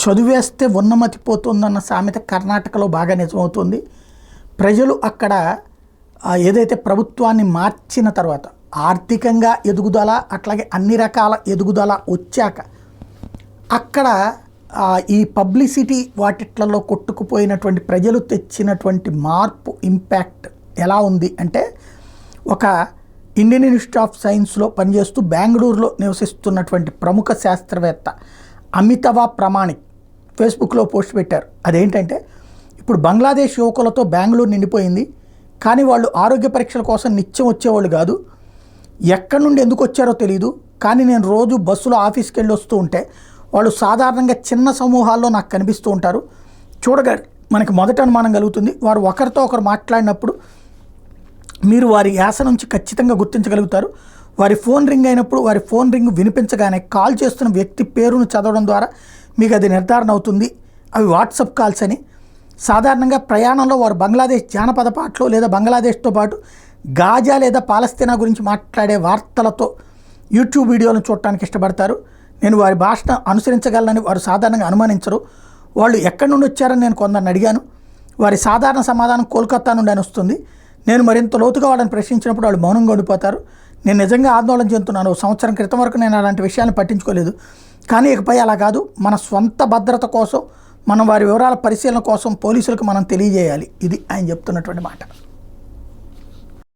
చదివేస్తే ఉన్నమతి పోతుందన్న సామెత కర్ణాటకలో బాగా నిజమవుతుంది. ప్రజలు అక్కడ ఏదైతే ప్రభుత్వాన్ని మార్చిన తర్వాత ఆర్థికంగా ఎదుగుదల, అట్లాగే అన్ని రకాల ఎదుగుదల వచ్చాక అక్కడ ఈ పబ్లిసిటీ వాటిట్లలో కొట్టుకుపోయినటువంటి ప్రజలు తెచ్చినటువంటి మార్పు ఇంపాక్ట్ ఎలా ఉంది అంటే, ఒక ఇండియన్ ఇన్స్టిట్యూట్ ఆఫ్ సైన్స్లో పనిచేస్తూ బెంగళూరులో నివసిస్తున్నటువంటి ప్రముఖ శాస్త్రవేత్త అమితవ ప్రమాణిక్ ఫేస్బుక్లో పోస్ట్ పెట్టారు. అదేంటంటే, ఇప్పుడు బంగ్లాదేశ్ యువకులతో బెంగళూరు నిండిపోయింది, కానీ వాళ్ళు ఆరోగ్య పరీక్షల కోసం నిత్యం వచ్చేవాళ్ళు కాదు. ఎక్కడి నుండి ఎందుకు వచ్చారో తెలియదు, కానీ నేను రోజు బస్సులో ఆఫీస్కి వెళ్ళి వస్తూ ఉంటే వాళ్ళు సాధారణంగా చిన్న సమూహాల్లో నాకు కనిపిస్తూ ఉంటారు. చూడగా మనకి మొదట అనుమానం కలుగుతుంది, వారు ఒకరితో ఒకరు మాట్లాడినప్పుడు మీరు వారి యాస నుంచి ఖచ్చితంగా గుర్తించగలుగుతారు. వారి ఫోన్ రింగ్ అయినప్పుడు వారి ఫోన్ రింగ్ వినిపించగానే కాల్ చేస్తున్న వ్యక్తి పేరును చదవడం ద్వారా మీకు అది నిర్ధారణ అవుతుంది. అవి వాట్సాప్ కాల్స్ అని. సాధారణంగా ప్రయాణంలో వారు బంగ్లాదేశ్ జానపద పాటలు లేదా బంగ్లాదేశ్తో పాటు గాజా లేదా పాలస్తీనా గురించి మాట్లాడే వార్తలతో యూట్యూబ్ వీడియోలను చూడటానికి ఇష్టపడతారు. నేను వారి భాషను అనుసరించగలనని వారు సాధారణంగా అనుమానించరు. వాళ్ళు ఎక్కడి నుండి వచ్చారని నేను కొందరిని అడిగాను. వారి సాధారణ సమాధానం కోల్కతా నుండి అని వస్తుంది. నేను మరింత లోతుగా వాళ్ళని ప్రశ్నించినప్పుడు వాళ్ళు మౌనంగా ఉండిపోతారు. నేను నిజంగా ఆందోళన చెందుతున్నాను. సంవత్సరం క్రితం వరకు నేను అలాంటి విషయాన్ని పట్టించుకోలేదు, కానీ ఇకపై అలా కాదు. మన స్వంత భద్రత కోసం, మనం వారి వివరాల పరిశీలన కోసం పోలీసులకు మనం తెలియజేయాలి. ఇది ఆయన చెప్తున్నటువంటి మాట.